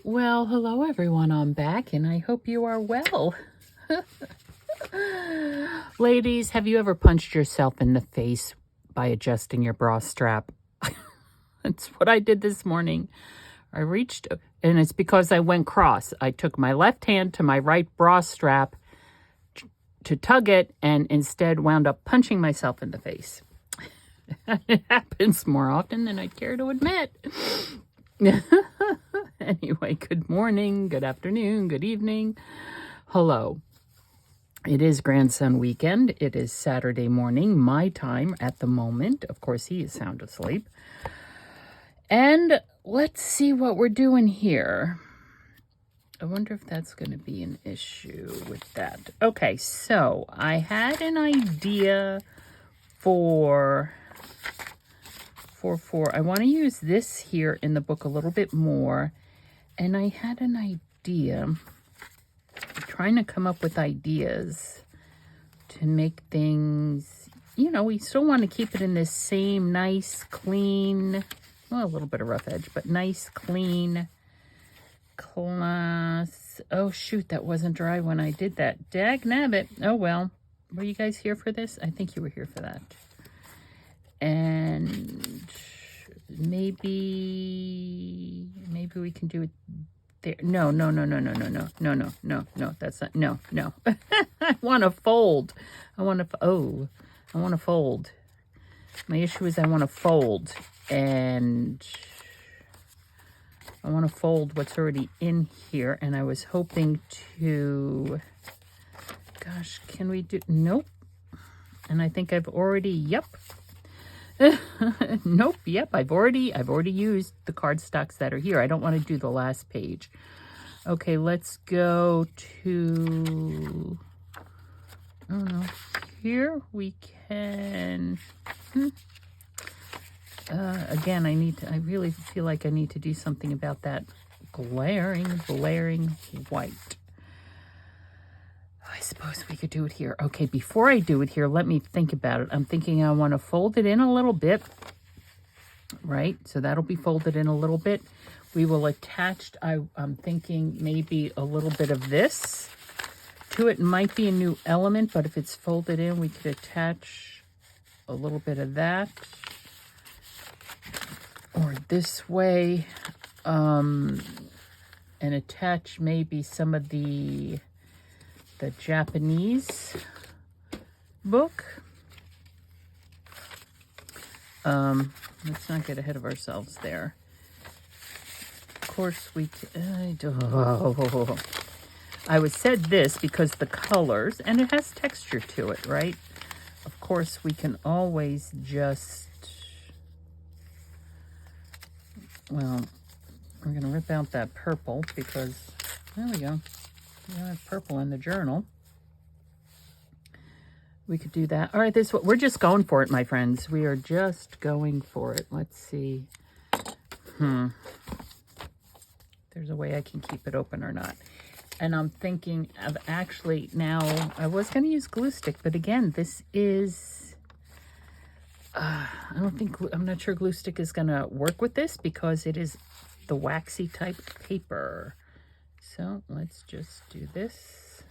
Well, hello everyone, I'm back and I hope you are well. Ladies, have you ever punched yourself in the face by adjusting your bra strap? That's what I did this morning. I reached, and it's because I went cross. I took my left hand to my right bra strap to tug it and instead wound up punching myself in the face. It happens more often than I'd care to admit. Anyway, good morning, good afternoon, good evening. Hello. It is grandson weekend. It is Saturday morning, my time at the moment. Of course, he is sound asleep. And let's see what we're doing here. I wonder if that's going to be an issue with that. Okay, so I had an idea for I want to use this here in the book a little bit more. And I had an idea. I'm trying to come up with ideas to make things, we still want to keep it in this same nice, clean, well, a little bit of rough edge, but nice, clean class. Oh, shoot, that wasn't dry when I did that. Dagnabbit. Oh, well. Were you guys here for this? I think you were here for that. And maybe we can do it there. No. That's not, no. I want to fold. I want to fold. My issue is I want to fold, and I want to fold what's already in here, and I was hoping to, gosh, can we do, nope. And I think I've already, yep. Nope, yep, I've already used the cardstocks that are here. I don't want to do the last page. Okay, let's go to, I don't know, here we can, again, I really feel like I need to do something about that glaring white. I suppose we could do it here. Okay, before I do it here, let me think about it. I'm thinking I want to fold it in a little bit, right? So that'll be folded in a little bit. We will attach, I'm thinking maybe a little bit of this to it. It might be a new element, but if it's folded in, we could attach a little bit of that. Or this way, and attach maybe some of the Japanese book. Let's not get ahead of ourselves there. Of course, we I was said this because the colors, and it has texture to it, right? Of course, we can always just, well, we're going to rip out that purple because, there we go. We have purple in the journal. We could do that. All right, we're just going for it, my friends. We are just going for it. Let's see. There's a way I can keep it open or not. And I'm thinking of actually now, I was going to use glue stick, but again, this is, I'm not sure glue stick is going to work with this because it is the waxy type paper. So let's just do this.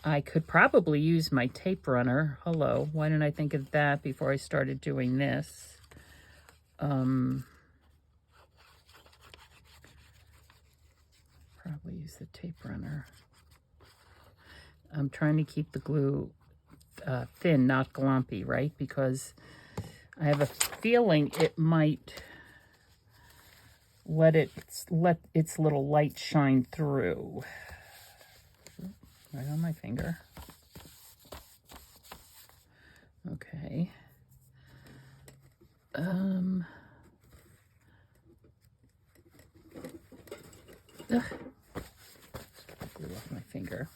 I could probably use my tape runner. Hello, why didn't I think of that before I started doing this? Probably use the tape runner. I'm trying to keep the glue thin, not glompy, right? Because I have a feeling it might let its little light shine through. Right on my finger. Okay. Glue off my finger.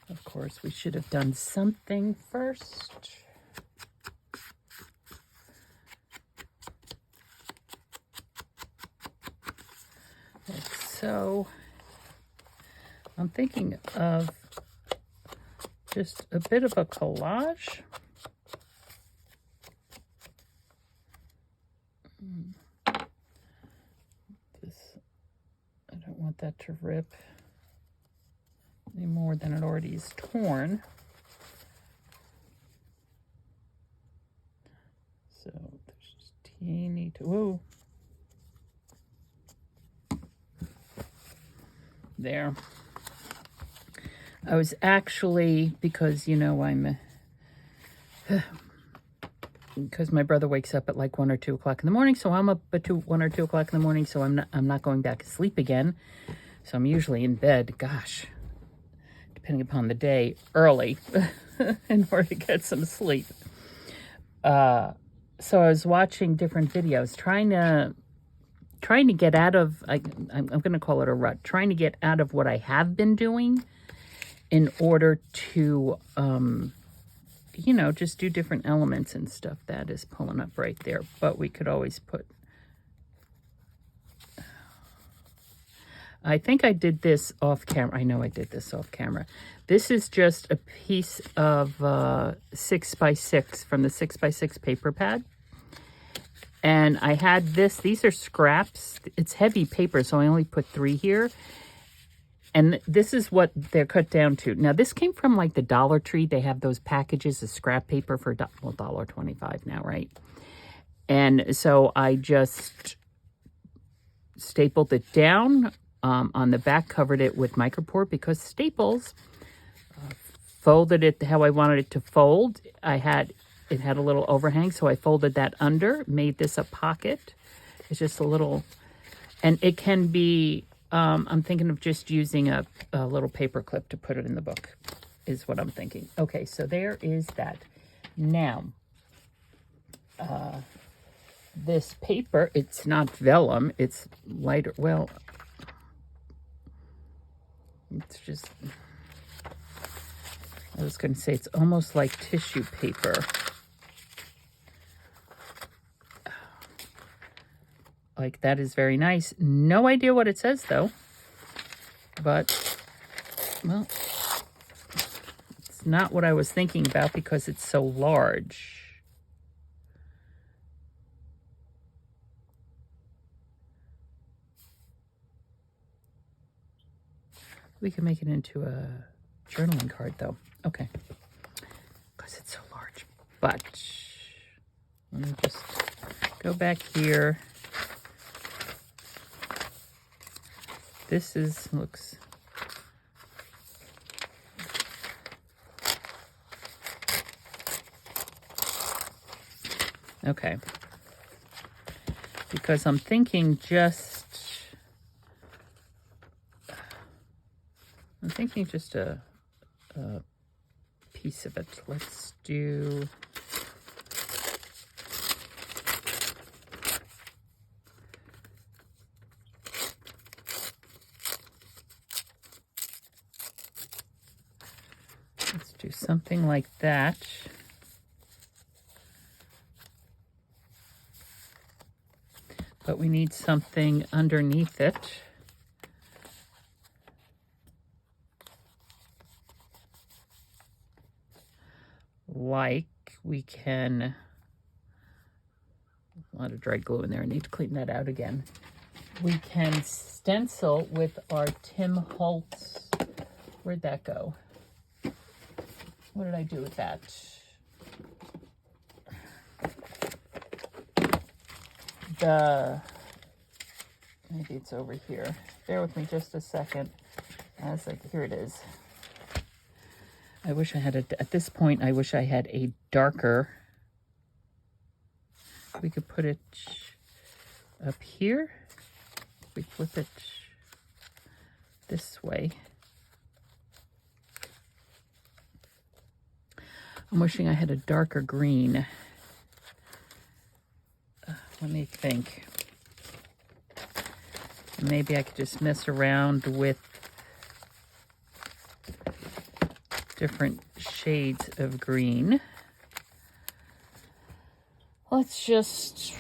Of course, we should have done something first. So I'm thinking of just a bit of a collage. This want that to rip any more than it already is torn. So there's just teeny, whoa. There. I was actually, because, you know, because my brother wakes up at like 1 or 2 o'clock in the morning, so I'm up at 1 or 2 o'clock in the morning, so I'm not going back to sleep again. So I'm usually in bed, gosh, depending upon the day, early in order to get some sleep. So I was watching different videos, trying to get out of, I'm going to call it a rut, trying to get out of what I have been doing in order to, you know, just do different elements and stuff. That is pulling up right there, but we could always put, I think I did this off camera. I know I did this off camera. This is just a piece of 6x6 from the 6x6 paper pad. And I had this, these are scraps. It's heavy paper, so I only put 3 here. And this is what they're cut down to. Now, this came from like the Dollar Tree. They have those packages of scrap paper for, well, $1.25 now, right? And so I just stapled it down. On the back, covered it with micropore because Staples folded it how I wanted it to fold. It had a little overhang, so I folded that under, made this a pocket. It's just a little, and it can be, I'm thinking of just using a little paper clip to put it in the book, is what I'm thinking. Okay, so there is that. Now, this paper, it's not vellum, it's lighter, well, it's just, I was going to say it's almost like tissue paper. Like, that is very nice. No idea what it says, though. But, well, it's not what I was thinking about because it's so large. We can make it into a journaling card, though. Okay. Because it's so large. But let me just go back here. This looks... Okay. Because I'm thinking just a piece of it. Let's do... Let's do something like that. But we need something underneath it. Like we can, a lot of dry glue in there. I need to clean that out again. We can stencil with our Tim Holtz. Where'd that go? What did I do with that? Maybe it's over here. Bear with me just a second. Here it is. I wish I had at this point, I wish I had a darker. We could put it up here. We flip it this way. I'm wishing I had a darker green. Let me think. Maybe I could just mess around with different shades of green. Let's just...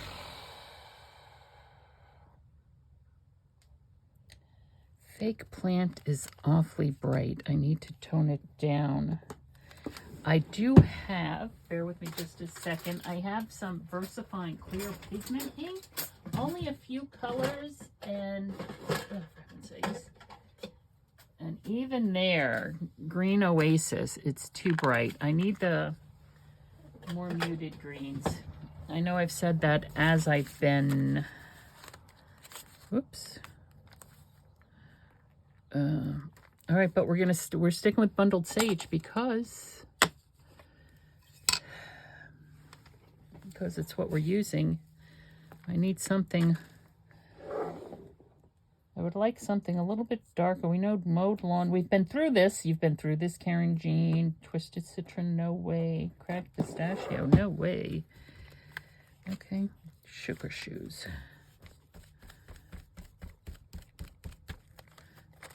Fake plant is awfully bright. I need to tone it down. I do have, bear with me just a second, I have some VersaFine clear pigment ink. Only a few colors and, oh, for heaven's sakes. even there, Green Oasis, it's too bright. I need the more muted greens. I know I've said that as I've been, whoops. All right, but we're sticking with Bundled Sage because it's what we're using. I need something. I would like something a little bit darker. We know mowed lawn. We've been through this. You've been through this, Karynjean. Twisted citron, no way. Cracked pistachio, no way. Okay, sugar shoes.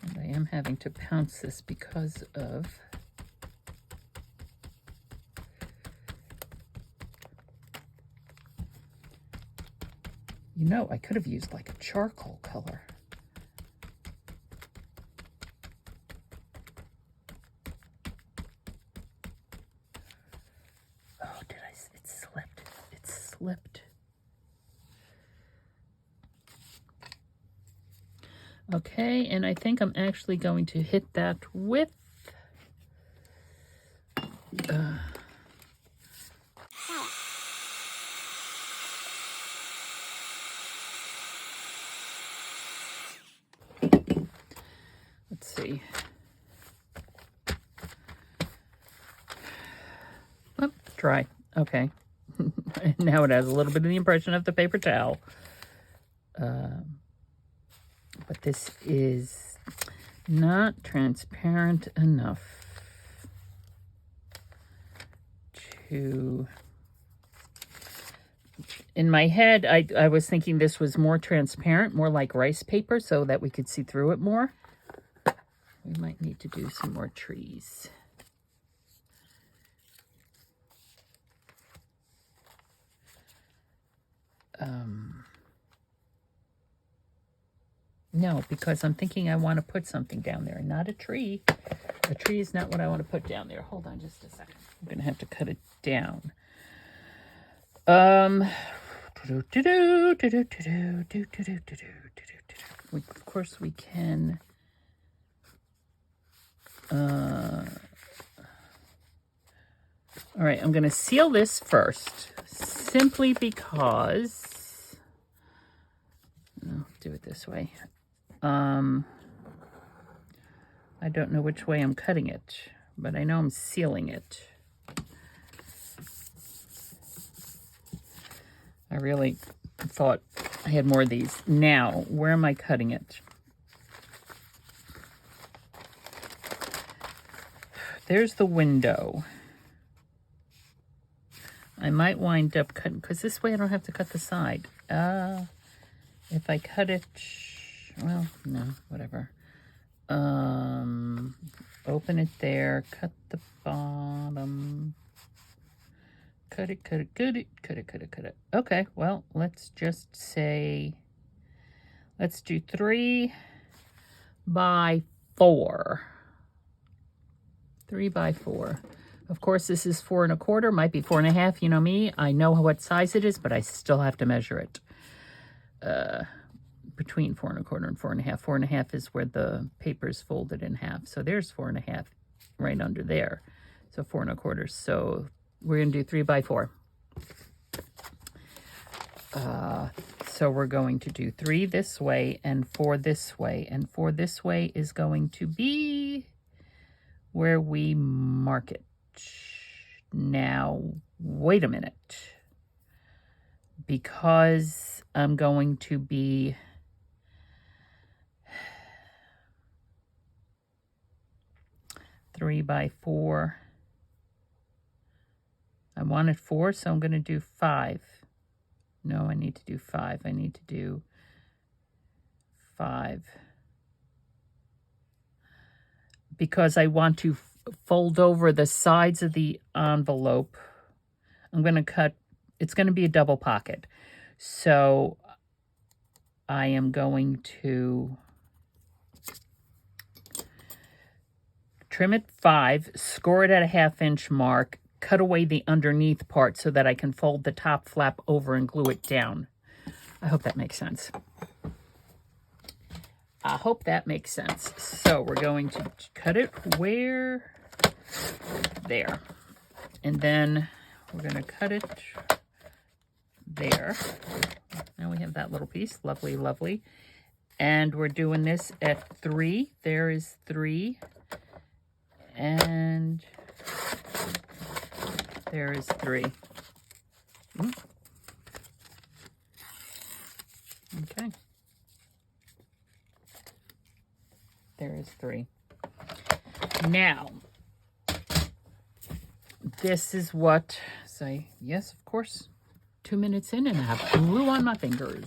And I am having to pounce this because of I could have used like a charcoal color. Oh, it slipped. It slipped. Okay, and I think I'm actually going to hit that with let's see. Oh, dry. Okay. Now it has a little bit of the impression of the paper towel. But this is not transparent enough to... In my head, I was thinking this was more transparent, more like rice paper, so that we could see through it more. We might need to do some more trees. No, because I'm thinking I want to put something down there, not a tree. A tree is not what I want to put down there. Hold on just a second. I'm going to have to cut it down. Of course we can. All right, I'm going to seal this first, simply because. I'll do it this way. I don't know which way I'm cutting it, but I know I'm sealing it. I really thought I had more of these. Now, where am I cutting it? There's the window. I might wind up cutting, because this way I don't have to cut the side. If I cut it, well, no, whatever. Open it there, cut the bottom. Cut it, cut it, cut it, cut it, cut it, cut it. Okay, well, let's just say, let's do 3 by 4. 3 by 4. Of course, this is 4 1/4, might be 4 1/2. You know me, I know what size it is, but I still have to measure it. Between 4 1/4 and 4 1/2. 4 1/2 is where the paper is folded in half. So there's 4 1/2 right under there. So 4 1/4. So we're going to do 3 by 4. So we're going to do 3 this way and 4 this way. And 4 this way is going to be where we mark it. Now, wait a minute. Because I'm going to be... Three by 4. I wanted 4, so I'm going to do 5. No, I need to do 5. I need to do 5. Because I want to fold over the sides of the envelope. I'm going to cut, it's going to be a double pocket. So I am going to trim it 5, score it at a 1/2 inch mark, cut away the underneath part so that I can fold the top flap over and glue it down. I hope that makes sense. I hope that makes sense. So we're going to cut it where? There. And then we're going to cut it there. Now we have that little piece. Lovely, lovely. And we're doing this at 3. There is 3. And there is 3. Okay. There is 3. Now, this is what, say, yes, of course, 2 minutes in and I have glue on my fingers.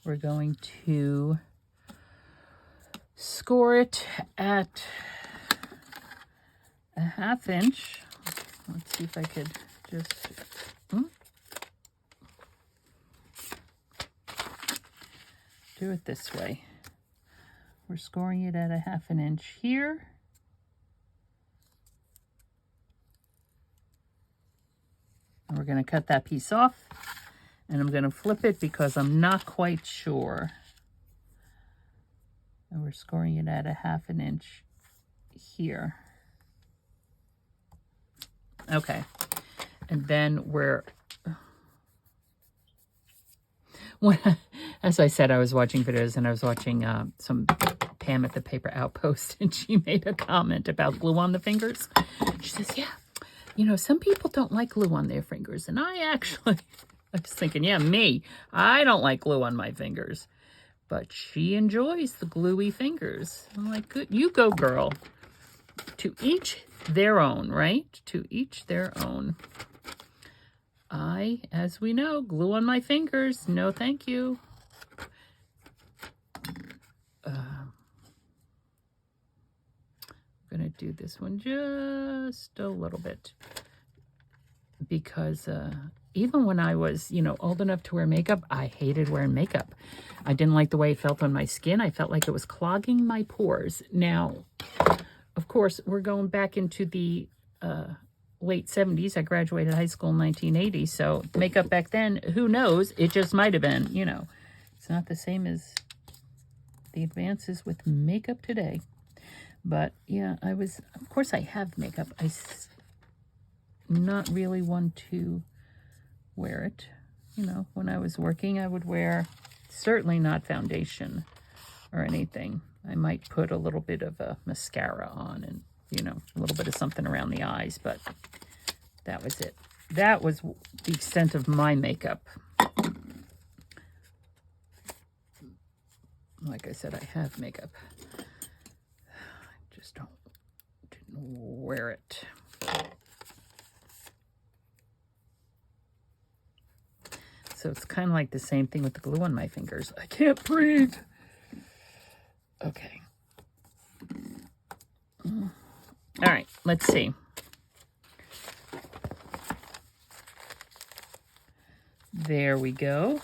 We're going to score it at a 1/2 inch. Let's see if I could just, do it this way. We're scoring it at a 1/2 inch here. And we're going to cut that piece off. And I'm going to flip it because I'm not quite sure. And we're scoring it at a 1/2 inch here. Okay. And then we're... As I said, I was watching videos and I was watching some Pam at the Paper Outpost, and she made a comment about glue on the fingers. She says, yeah, you know, some people don't like glue on their fingers. And I was thinking, yeah, me. I don't like glue on my fingers. But she enjoys the gluey fingers. I'm like, good, you go, girl. To each their own, right? To each their own. As we know, glue on my fingers. No, thank you. I'm going to do this one just a little bit. Because even when I was, you know, old enough to wear makeup, I hated wearing makeup. I didn't like the way it felt on my skin. I felt like it was clogging my pores. Now, of course, we're going back into the late 70s. I graduated high school in 1980, so makeup back then, who knows? It just might have been, you know. It's not the same as the advances with makeup today. But, yeah, of course I have makeup. I'm not really one to wear it. You know, when I was working, I would wear, certainly not foundation or anything. I might put a little bit of a mascara on and, you know, a little bit of something around the eyes, but that was it. That was the extent of my makeup. Like I said, I have makeup. I just didn't wear it. So it's kind of like the same thing with the glue on my fingers. I can't breathe. Okay. All right, let's see. There we go.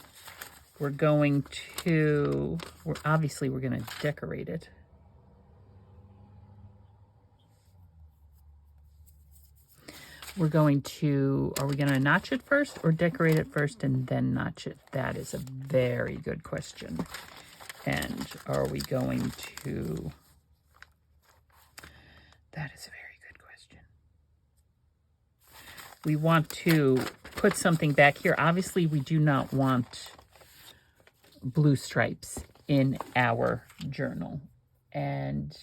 We're going to, obviously we're going to decorate it. We're going to, are we going to notch it first or decorate it first and then notch it? That is a very good question. And are we going to, that is a very good question. We want to put something back here. Obviously, we do not want blue stripes in our journal. And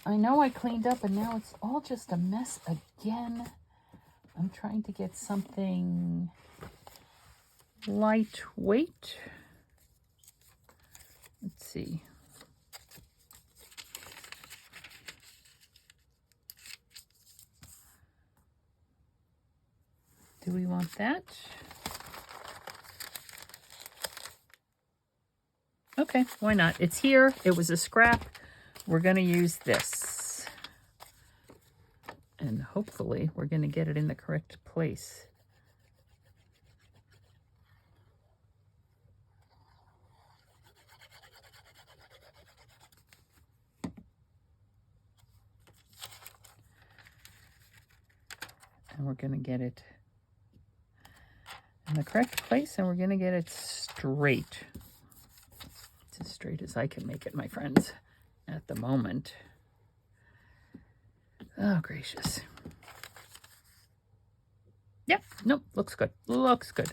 I know I cleaned up and now it's all just a mess again. I'm trying to get something lightweight. Let's see. Do we want that? Okay, why not? It's here. It was a scrap. We're going to use this. And hopefully we're going to get it in the correct place. And we're going to get it the correct place, and we're going to get it straight. It's as straight as I can make it, my friends, at the moment. Oh, gracious. Yep, nope, looks good. Looks good.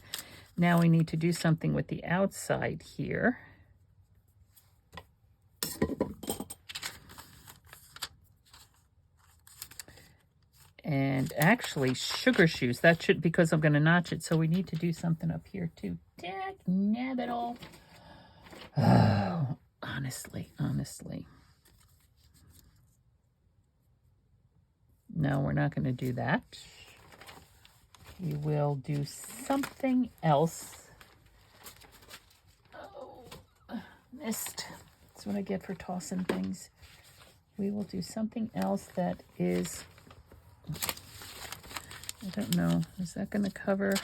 Now we need to do something with the outside here. And actually, sugar shoes. That should, because I'm going to notch it. So we need to do something up here too. Nab it all. Oh, honestly. No, we're not going to do that. We will do something else. Oh, missed. That's what I get for tossing things. We will do something else that is, I don't know, is that going to cover?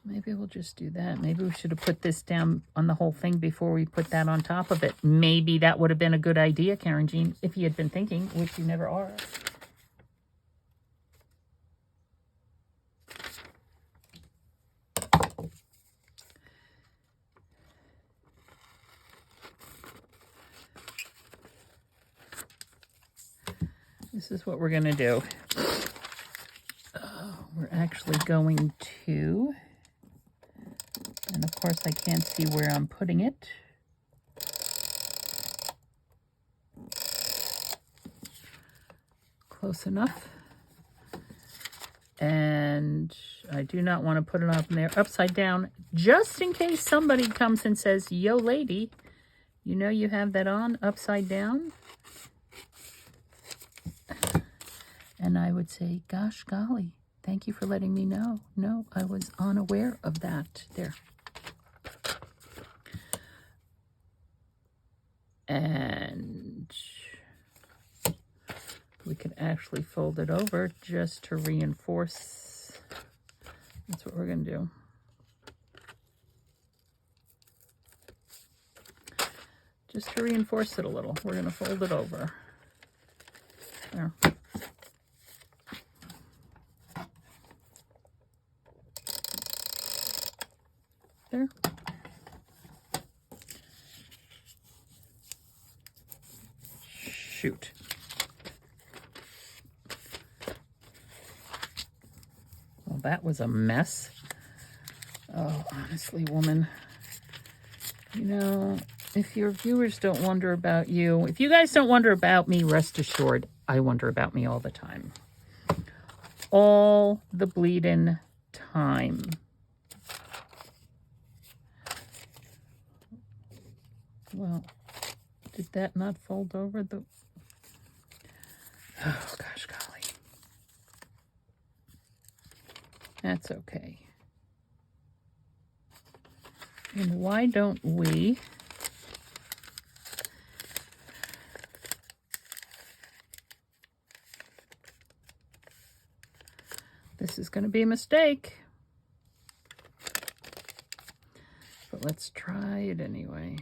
Maybe we'll just do that. Maybe we should have put this down on the whole thing before we put that on top of it. Maybe that would have been a good idea, Karynjean, if you had been thinking, which you never are. This is what we're going to do. We're actually going to, and of course I can't see where I'm putting it. Close enough. And I do not want to put it up in there upside down, just in case somebody comes and says, yo lady, you know you have that on upside down? And I would say, gosh golly, thank you for letting me know. No, I was unaware of that. There. And we could actually fold it over just to reinforce. That's what we're going to do. Just to reinforce it a little. We're going to fold it over. There. There. Shoot. Well, that was a mess. Oh, honestly, woman. You know, if your viewers don't wonder about you, if you guys don't wonder about me, rest assured, I wonder about me all the time. All the bleeding time. Well, did that not fold over the... Oh, gosh, golly. That's okay. And why don't we... This is going to be a mistake. But let's try it anyway.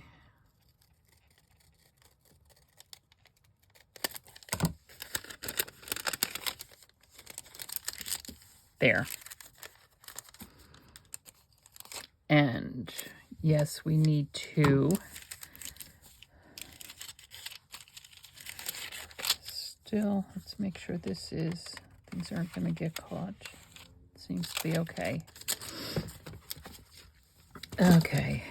There. And yes, we need to still, let's make sure this is, things aren't going to get caught. Seems to be okay. Okay.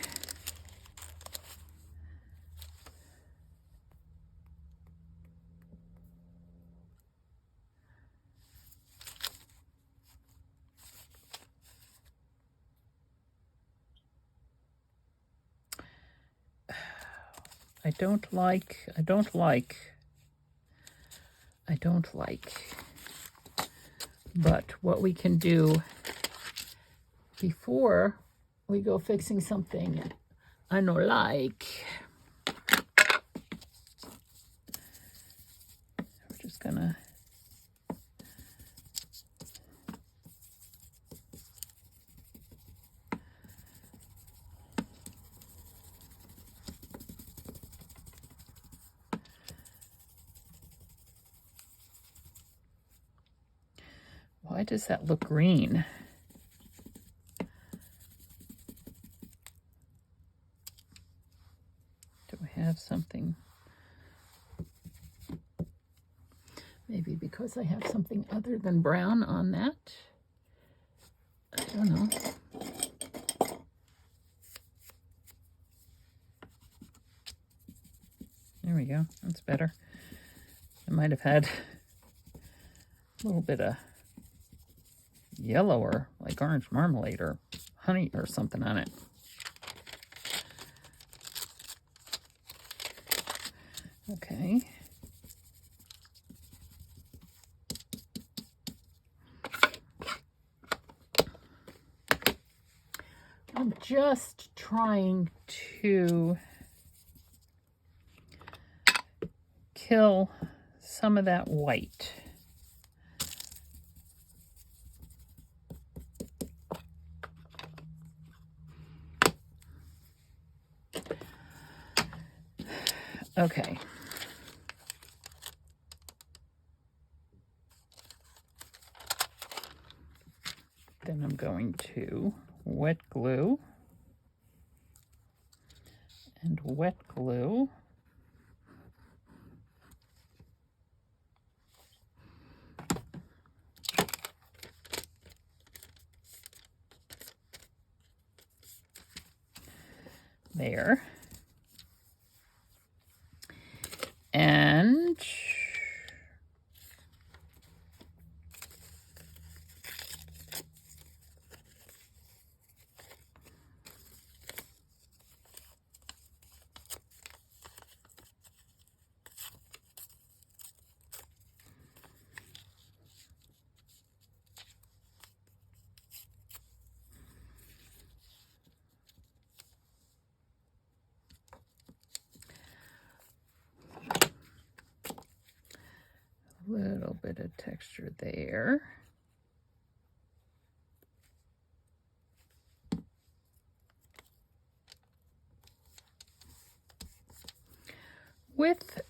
I don't like. But what we can do before we go fixing something I don't like, we're just gonna why does that look green? have something. Maybe because I have something other than brown on that. I don't know. There we go. That's better. I might have had a little bit of yellow or like orange marmalade or honey or something on it. Okay. I'm just trying to kill some of that white. Okay. Then I'm going to wet glue and wet glue. There. And a little bit of texture there. With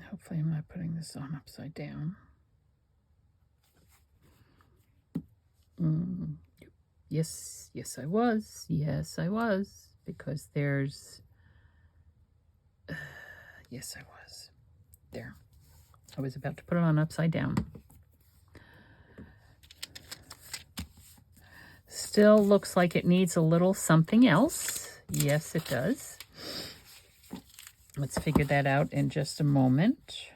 hopefully I'm not putting this on upside down. Yes, yes I was. Yes I was. Because there's... yes I was. There. I was about to put it on upside down. Still looks like it needs a little something else. Yes, it does. Let's figure that out in just a moment.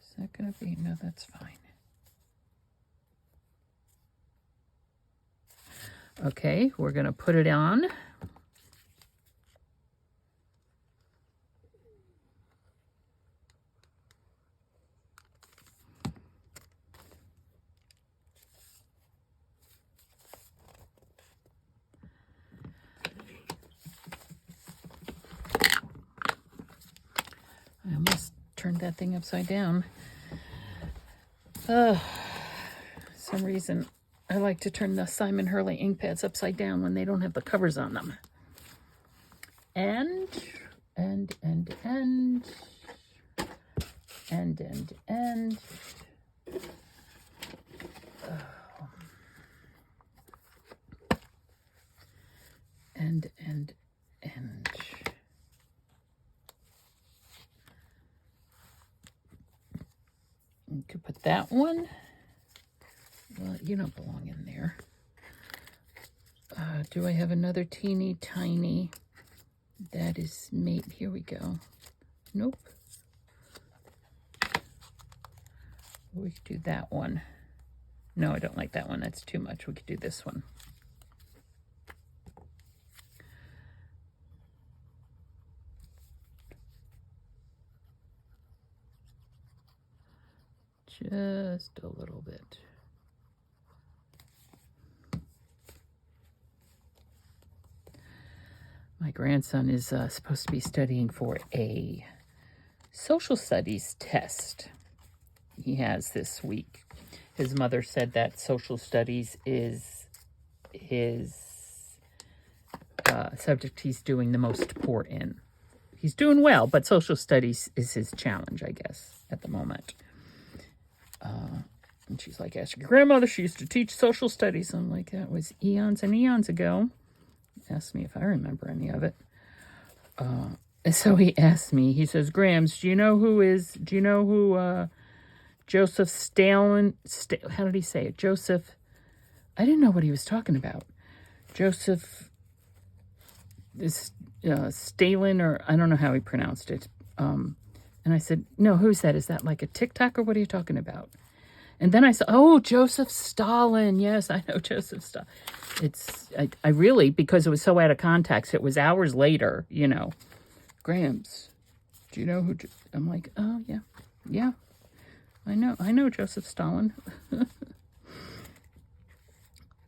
Is that going to be? No, that's fine. Okay, we're going to put it on. I almost turned that thing upside down. For some reason, I like to turn the Simon Hurley ink pads upside down when they don't have the covers on them. And. You could put that one. Well, you don't belong in there. Do I have another teeny tiny? That is mate. Here we go. Nope. We could do that one. No, I don't like that one. That's too much. We could do this one. Just a little bit. My grandson is supposed to be studying for a social studies test he has this week. His mother said that social studies is his subject he's doing the most poor in. he's doing well, but social studies is his challenge, I guess, at the moment. And she's like, ask your grandmother. She used to teach social studies. I'm like, that was eons and eons ago. Asked me if I remember any of it. And so he asked me, he says, Grams, do you know who Joseph Stalin, how did he say it? Joseph, I didn't know what he was talking about. Joseph Stalin, or I don't know how he pronounced it. And I said, no, who's that? Is that like a TikTok, or what are you talking about? And then I said, oh, Joseph Stalin. Yes, I know Joseph Stalin. I really, because it was so out of context, it was hours later, Grams, do you know who, I'm like, oh, yeah, I know Joseph Stalin.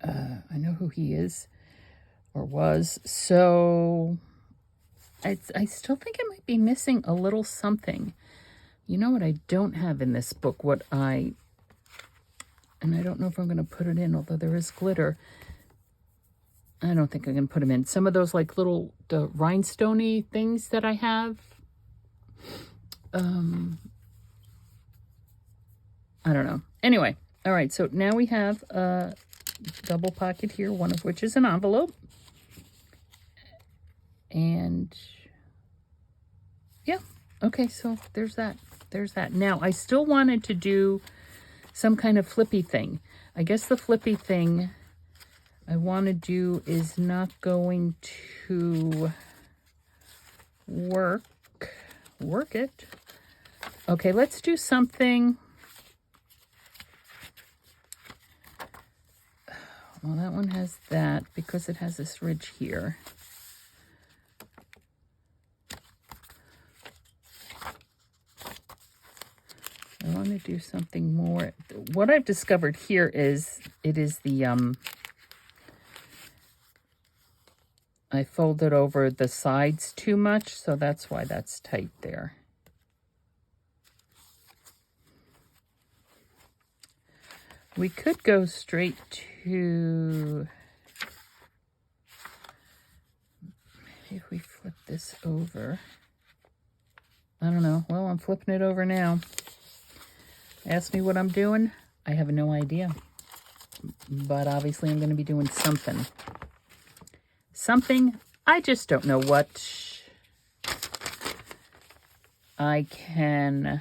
I know who he is, or was, so I still think I might be missing a little something. You know what I don't have in this book, and I don't know if I'm going to put it in, although there is glitter. I don't think I'm going to put them in. Some of those like little the rhinestone-y things that I have. I don't know. Anyway, all right. So now we have a double pocket here, one of which is an envelope. And yeah, okay. So there's that. Now I still wanted to do some kind of flippy thing. I guess the flippy thing I want to do is not going to work it. Okay, let's do something. Well, that one has that because it has this ridge here. I want to do something more. What I've discovered here is it is the I folded over the sides too much, so that's why that's tight there. We could go straight to, maybe if we flip this over. I don't know. Well, I'm flipping it over now. Ask me what I'm doing. I have no idea. But obviously I'm going to be doing something. I just don't know what. I can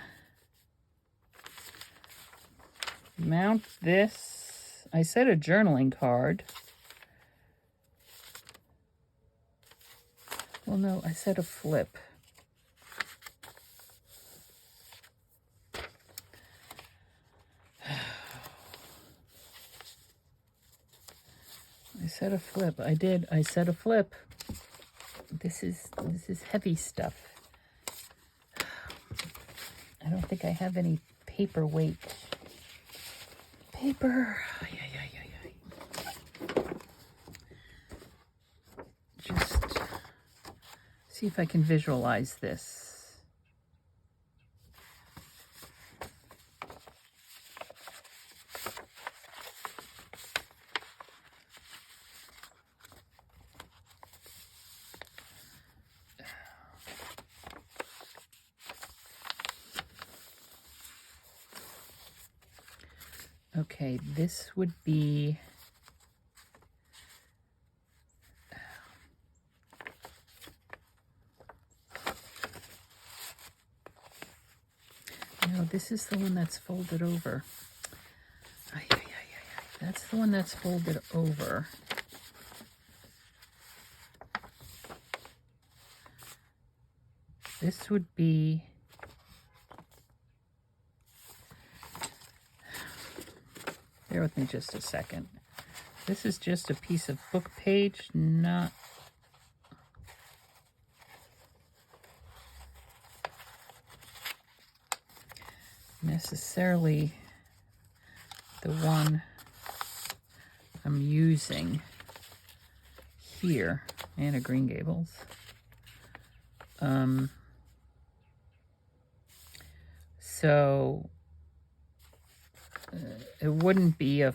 mount this. I said a journaling card. Well, no, I said a flip. I said a flip. I did. I said a flip. This is heavy stuff. I don't think I have any paperweight. Paper. Just see if I can visualize this. Okay, this would be, no, this is the one that's folded over. That's the one that's folded over. This would be, bear with me just a second. This is just a piece of book page, not necessarily the one I'm using here. Anna Green Gables. So it wouldn't be a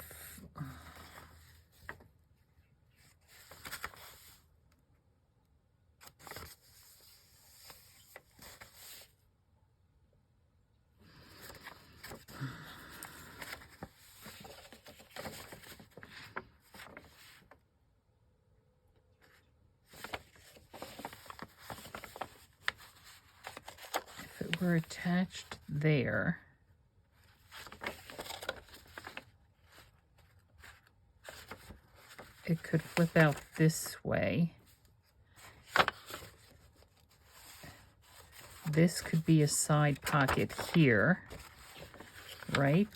we're attached there. It could flip out this way. This could be a side pocket here, right?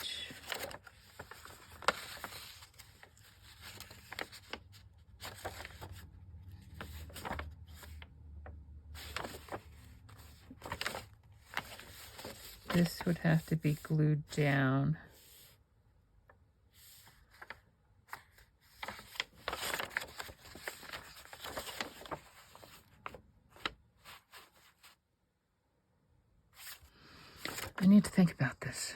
This would have to be glued down. I need to think about this.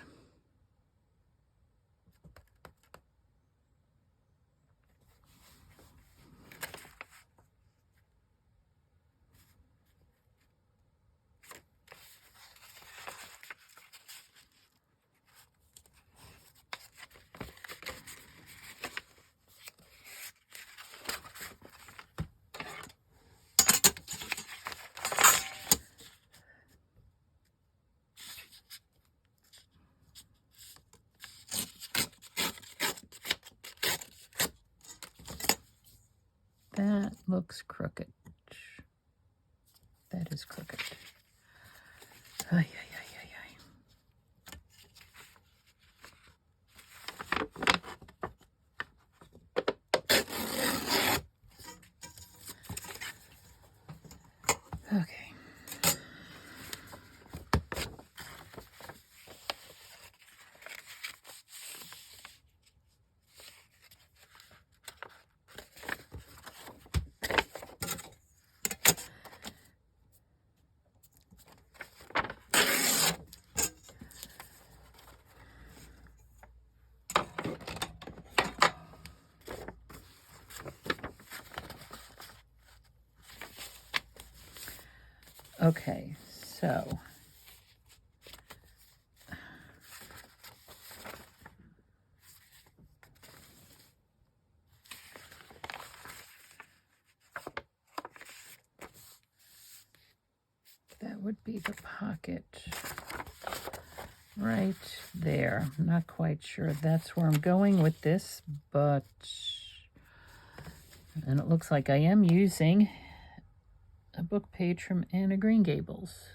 That looks crooked. That is crooked. Ay, ay, ay, ay, ay. Okay. Okay, so that would be the pocket right there. I'm not quite sure that's where I'm going with this, but, and it looks like I am using a book page from Anna Green Gables.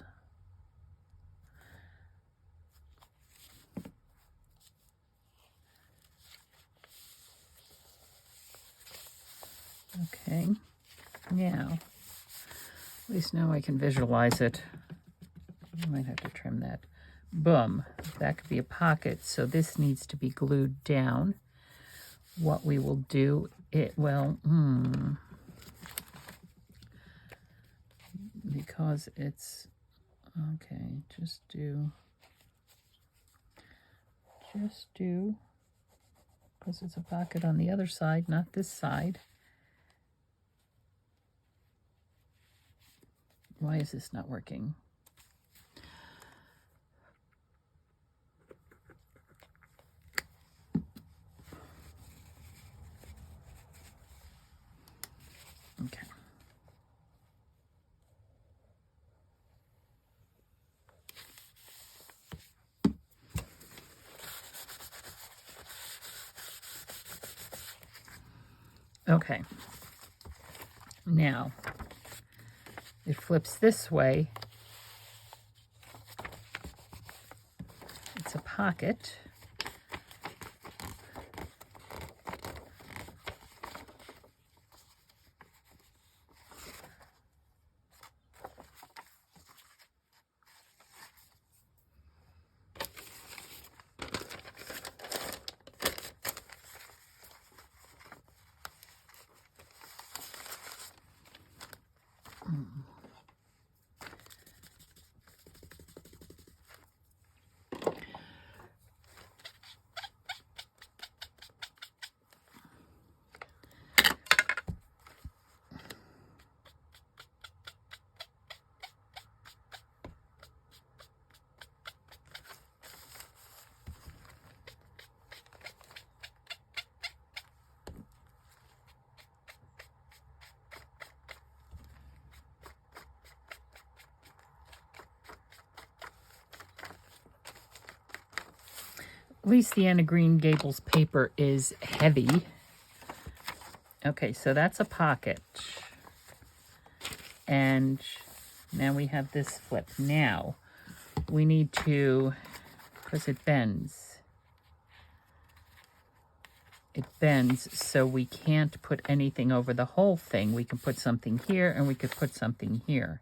Okay, now, at least now I can visualize it. I might have to trim that. Boom, that could be a pocket, so this needs to be glued down. What we will do, it will, because it's, okay, just do, because it's a pocket on the other side, not this side. Why is this not working? Okay. Okay. Now, it flips this way. It's a pocket. At least the Anna Green Gables paper is heavy. Okay, so that's a pocket. And now we have this flip. Now, we need to, because it bends. It bends, so we can't put anything over the whole thing. We can put something here, and we could put something here.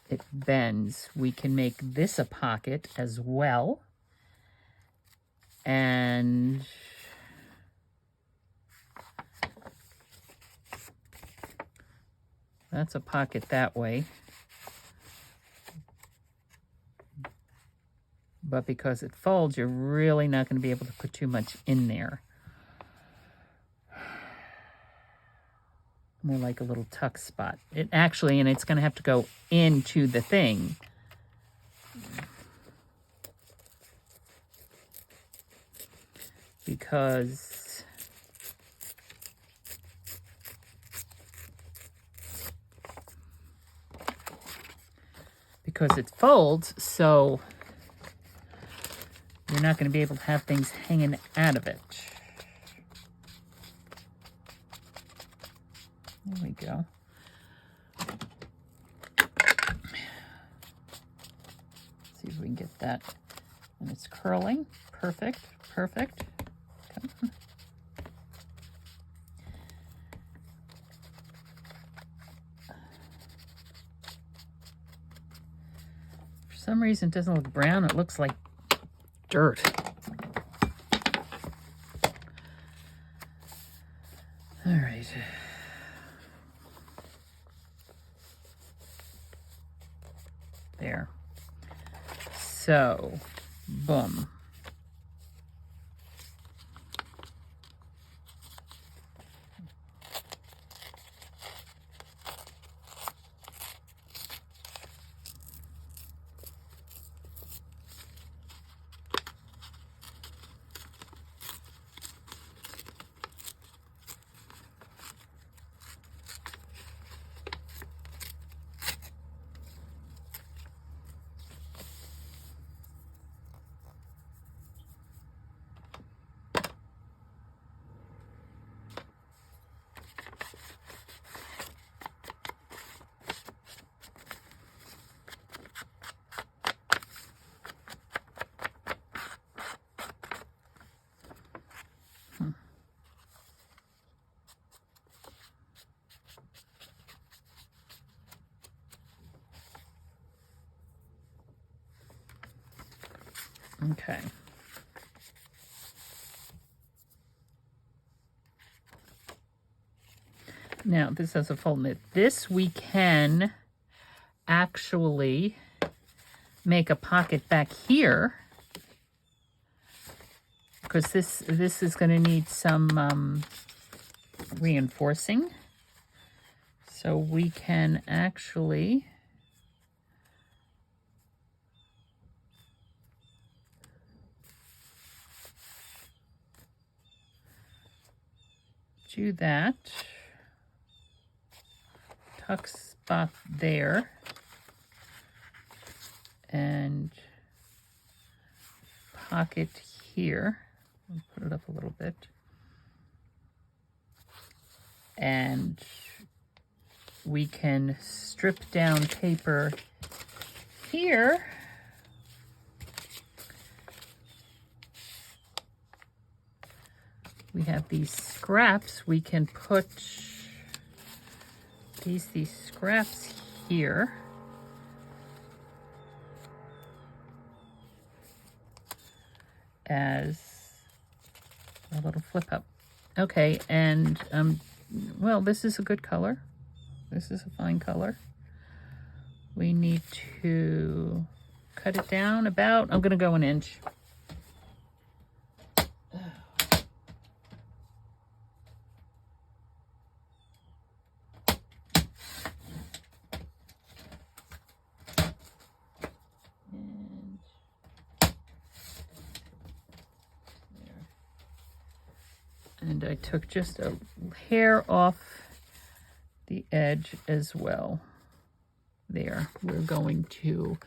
It bends. We can make this a pocket as well. And that's a pocket that way. But because it folds, you're really not going to be able to put too much in there. More like a little tuck spot. It actually, and it's going to have to go into the thing. Because it folds, so you're not going to be able to have things hanging out of it. There we go. See if we can get that. And it's curling. Perfect. Perfect. Okay. For some reason, it doesn't look brown. It looks like dirt. All right. There. So, boom. Okay. Now, this has a fold knit. This we can actually make a pocket back here, because this is going to need some reinforcing. So we can actually do that. Tuck spot there. And pocket here. I'll put it up a little bit. And we can strip down paper here. We have these scraps. We can put these scraps here. As a little flip up. Okay, and well, this is a good color. This is a fine color. We need to cut it down about, I'm going to go 1 inch. And I took just a hair off the edge as well. There, we're going to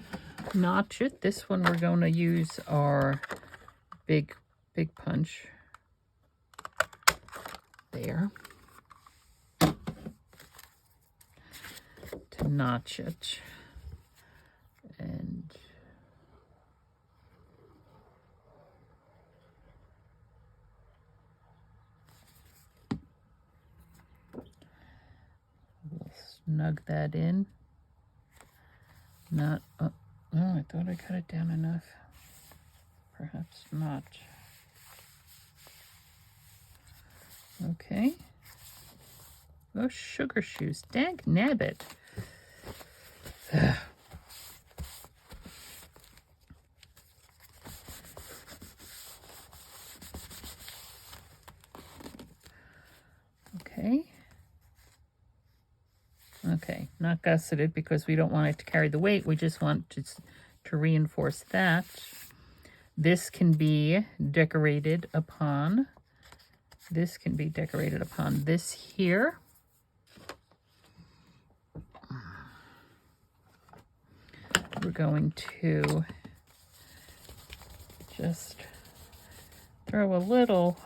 notch it. This one we're going to use our big big punch there to notch it. And we'll snug that in. Not, oh, I thought I cut it down enough. Perhaps not. Okay. Oh, sugar shoes. Dag nabbit. Okay. Okay, not gusseted because we don't want it to carry the weight. We just want to reinforce that. This can be decorated upon. This can be decorated upon this here. We're going to just throw a little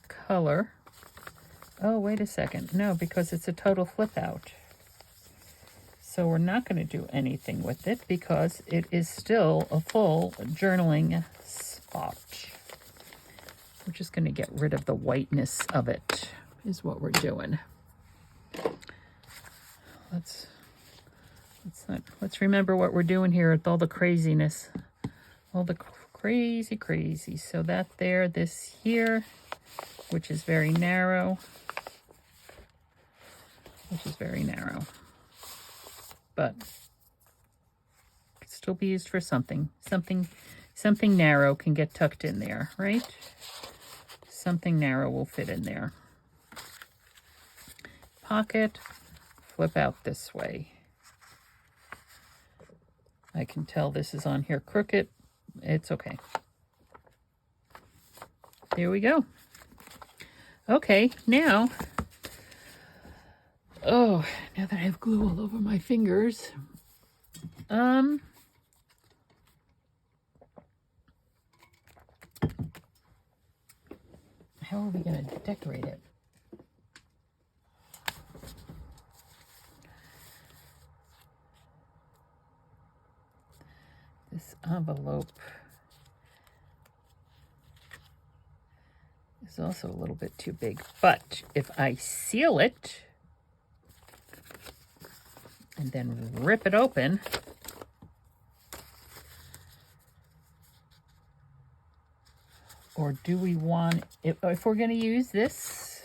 color. Oh, wait a second. No, because it's a total flip out. So we're not going to do anything with it because it is still a full journaling spot. We're just going to get rid of the whiteness of it is what we're doing. Let's remember what we're doing here with all the craziness. All the crazy. So that there, this here, which is very narrow. But it can still be used for something. Something narrow can get tucked in there, right? Something narrow will fit in there. Pocket, flip out this way. I can tell this is on here crooked. It's okay. Here we go. Okay, now, now that I have glue all over my fingers, how are we going to decorate it? This envelope is also a little bit too big, but if I seal it and then rip it open, or do we want, if we're going to use this,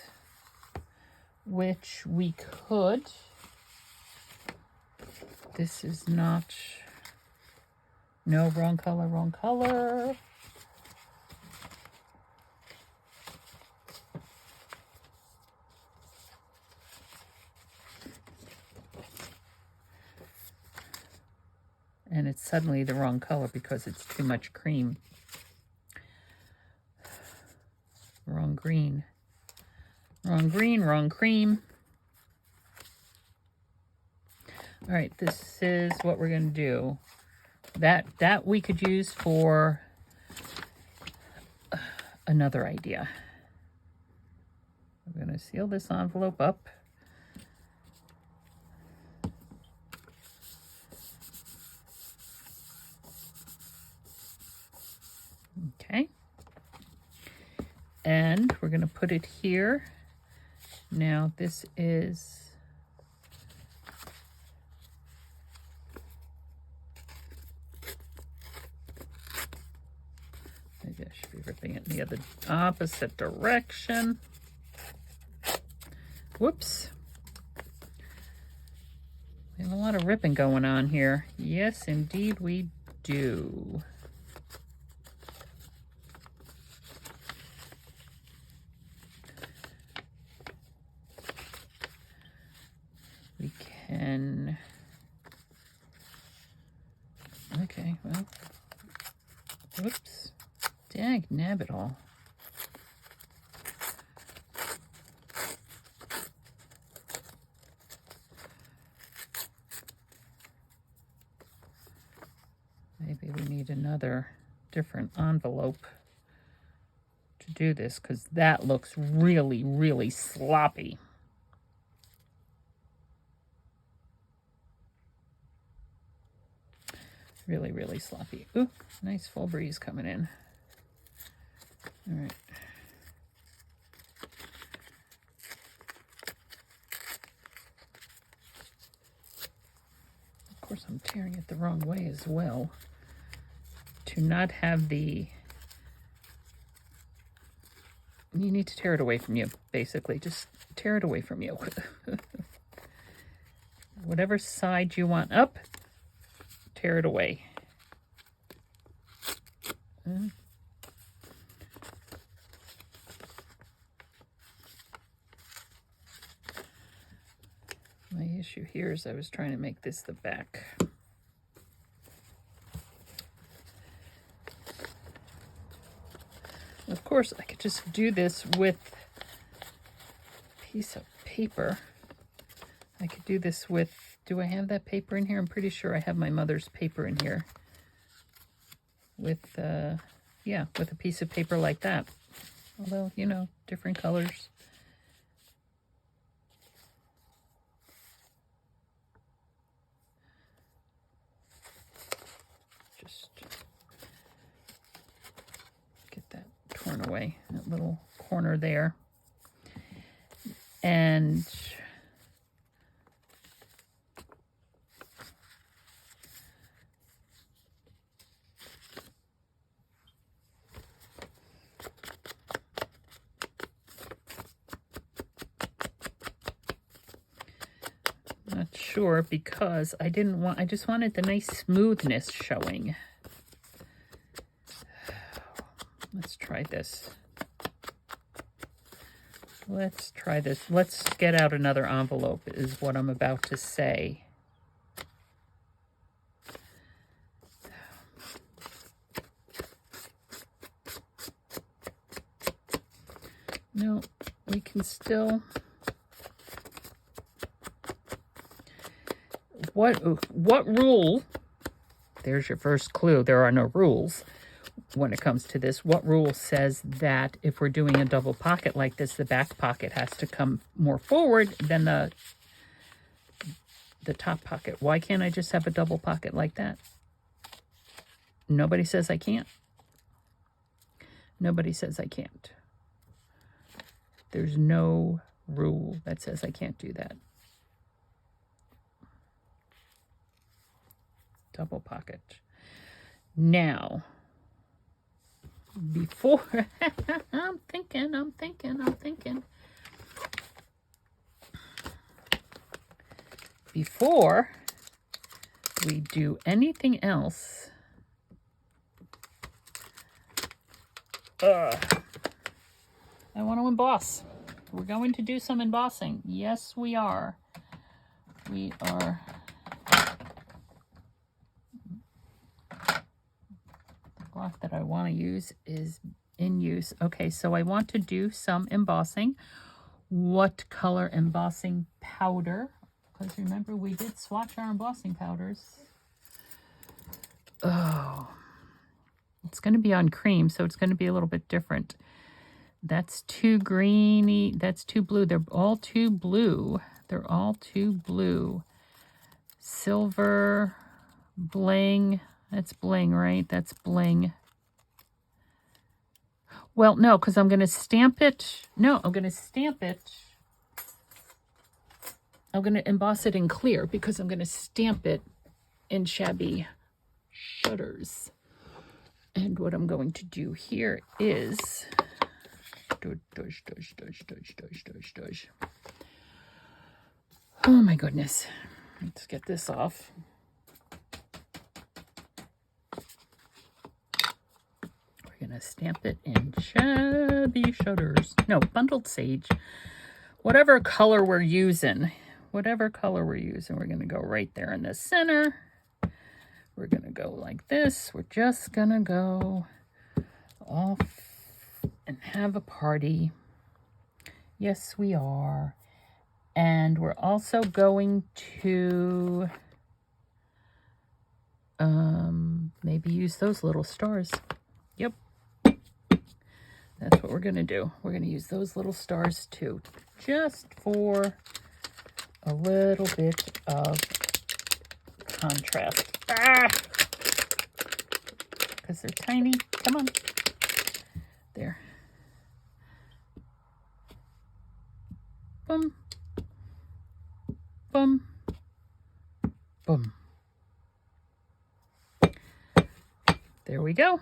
which we could, this is not, no, wrong color. And it's suddenly the wrong color because it's too much cream. Wrong green. Wrong green, wrong cream. All right, this is what we're going to do. That we could use for another idea. I'm going to seal this envelope up. Okay. And we're going to put it here. Now this is, maybe I should be ripping it in the other opposite direction. Whoops. We have a lot of ripping going on here. Yes, indeed we do. We can, okay, well, whoops, dag nab it all. Maybe we need need another different envelope to do this because that looks really, really sloppy. Really, really sloppy. Ooh, nice full breeze coming in. All right. Of course, I'm tearing it the wrong way as well. To not have the... You need to tear it away from you, basically. Just tear it away from you. Whatever side you want up, tear it away. My issue here is I was trying to make this the back. Of course, I could just do this with a piece of paper. I could do this with, do I have that paper in here? I'm pretty sure I have my mother's paper in here. With, yeah, with a piece of paper like that. Although, you know, different colors. Just get that torn away, that little corner there. And not sure because I didn't want, I just wanted the nice smoothness showing. Let's try this. Let's try this. Let's get out another envelope is what I'm about to say. No, we can still... What rule, there's your first clue, there are no rules when it comes to this. What rule says that if we're doing a double pocket like this, the back pocket has to come more forward than the top pocket? Why can't I just have a double pocket like that? Nobody says I can't. Nobody says I can't. There's no rule that says I can't do that. Double pocket. Now, before, I'm thinking. Before we do anything else, I want to emboss. We're going to do some embossing. Yes, we are. We are. Block that I want to use is in use. Okay, so I want to do some embossing. What color embossing powder? Because remember, we did swatch our embossing powders. Oh, it's going to be on cream, so it's going to be a little bit different. That's too greeny. That's too blue. They're all too blue. They're all too blue. Silver, bling. That's bling, right? That's bling. Well, no, because I'm going to stamp it. No, I'm going to stamp it. I'm going to emboss it in clear because I'm going to stamp it in shabby shutters. And what I'm going to do here is... Oh my goodness. Let's get this off. Gonna stamp it in shabby shutters. No, bundled sage. Whatever color we're using, we're gonna go right there in the center. We're gonna go like this. We're just gonna go off and have a party. Yes, we are. And we're also going to maybe use those little stars. Yep. That's what we're going to do. We're going to use those little stars too, just for a little bit of contrast. Because they're tiny. Come on. There. Boom. Boom. Boom. There we go.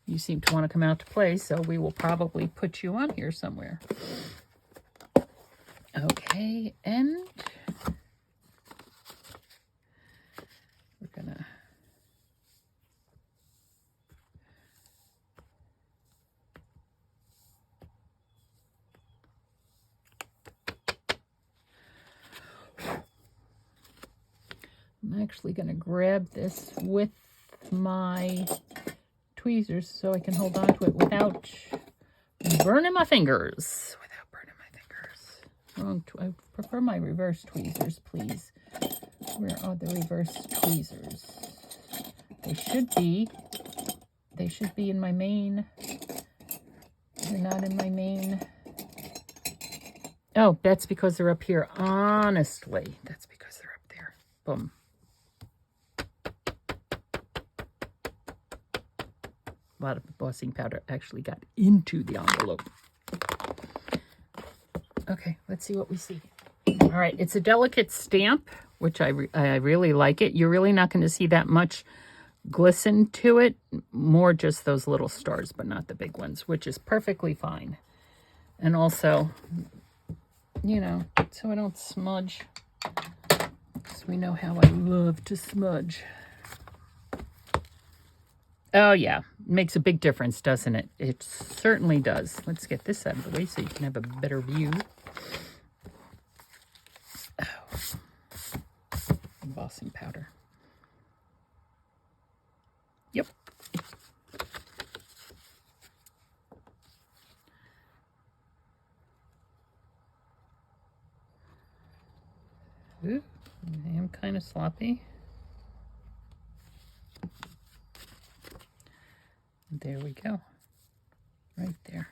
You seem to want to come out to play, so we will probably put you on here somewhere. Okay, and we're gonna I'm actually gonna grab this with my tweezers so I can hold on to it without burning my fingers. I prefer my reverse tweezers, please. Where are the reverse tweezers? They should be in my main. They're not in my main. Oh, that's because they're up here. Honestly, that's because they're up there. Boom. A lot of embossing powder actually got into the envelope. Okay, let's see what we see. All right, it's a delicate stamp, which I really like it. You're really not going to see that much glisten to it. More just those little stars, but not the big ones, which is perfectly fine. And also, you know, so I don't smudge. Because we know how I love to smudge. Oh, yeah. Makes a big difference, doesn't it? It certainly does. Let's get this out of the way so you can have a better view. Oh. Embossing powder. Yep. Ooh, I am kind of sloppy. There we go. Right there.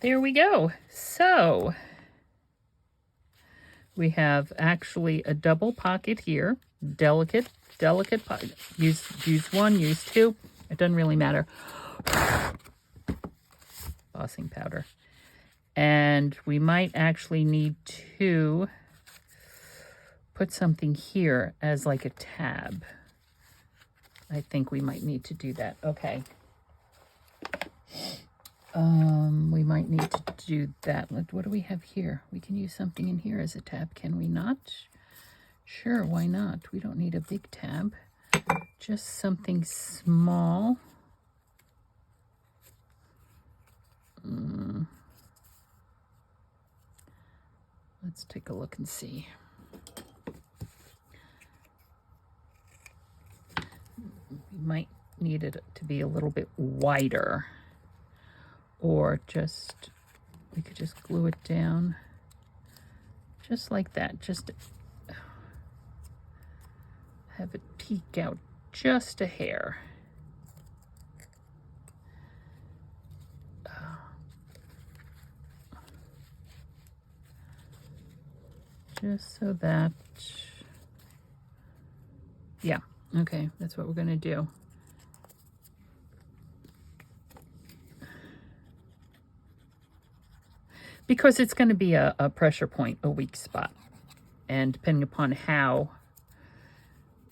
There we go. So we have actually a double pocket here. Delicate pocket. Use one, use two. It doesn't really matter. Embossing powder. And we might actually need to put something here as like a tab. I think we might need to do that. Okay. We might need to do that. What do we have here? We can use something in here as a tab, can we not? Sure, why not? We don't need a big tab. Just something small. Let's take a look and see. We might need it to be a little bit wider. Or just, we could just glue it down. Just like that. Just have it peek out just a hair. Just so that, yeah, okay, that's what we're gonna do. Because it's gonna be a pressure point, a weak spot. And depending upon how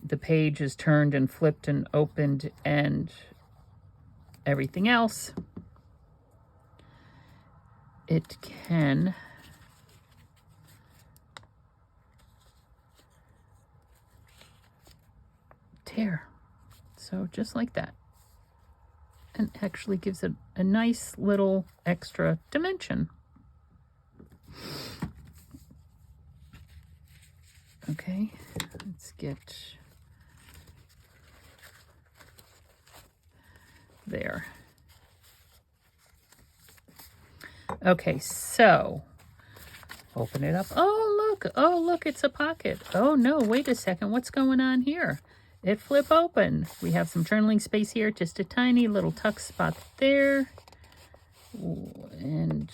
the page is turned and flipped and opened and everything else, it can tear. So just like that. and actually gives it a nice little extra dimension. Okay, let's get there. Okay, so open it up. Oh, look, it's a pocket. Oh, no, wait a second. What's going on here? It flip open. We have some journaling space here, just a tiny little tuck spot there. And,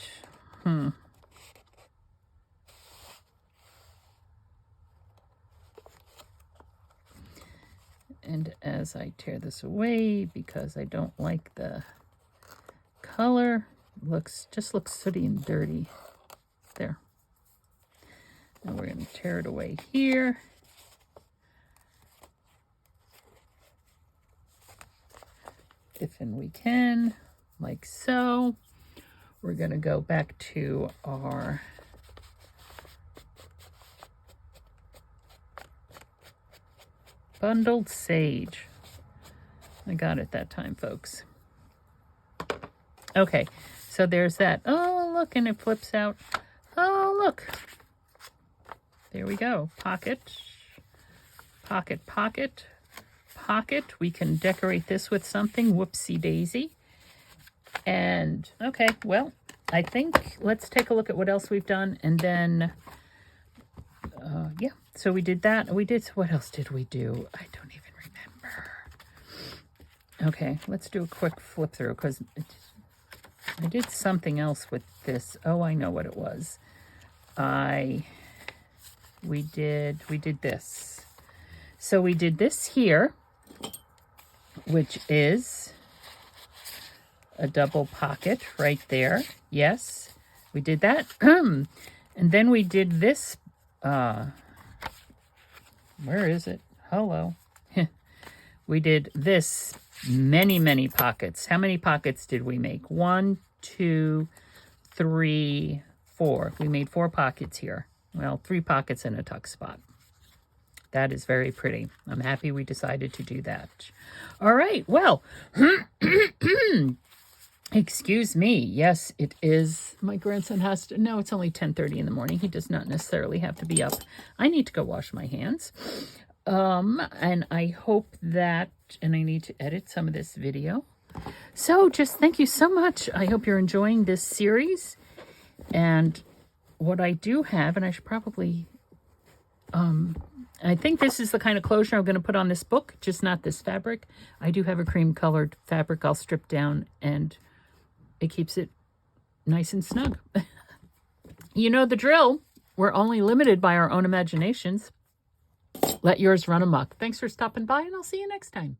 And as I tear this away, because I don't like the color, just looks sooty and dirty. There. And we're going to tear it away here. If and we can, like so. We're going to go back to our bundled sage. I got it that time, folks. Okay, so there's that. Oh, look, and it flips out. Oh, look. There we go. Pocket, pocket, pocket, pocket. We can decorate this with something. Whoopsie daisy. And, okay, well, I think let's take a look at what else we've done. And then, yeah, so we did that. What else did we do? I don't even remember. Okay, let's do a quick flip through because I did something else with this. Oh, I know what it was. We did this. So we did this here, which is a double pocket right there. Yes, we did that. And then we did this. Where is it? Hello. We did this many, many pockets. How many pockets did we make? 1, 2, 3, 4. We made 4 pockets here. Well, 3 pockets and a tuck spot. That is very pretty. I'm happy we decided to do that. All right, well, excuse me. Yes, it is. My grandson has to, no, it's only 10:30 in the morning. He does not necessarily have to be up. I need to go wash my hands. And I hope that, and I need to edit some of this video. So just thank you so much. I hope you're enjoying this series. And what I do have, and I should probably, I think this is the kind of closure I'm going to put on this book, just not this fabric. I do have a cream colored fabric I'll strip down and it keeps it nice and snug. You know the drill. We're only limited by our own imaginations. Let yours run amok. Thanks for stopping by, and I'll see you next time.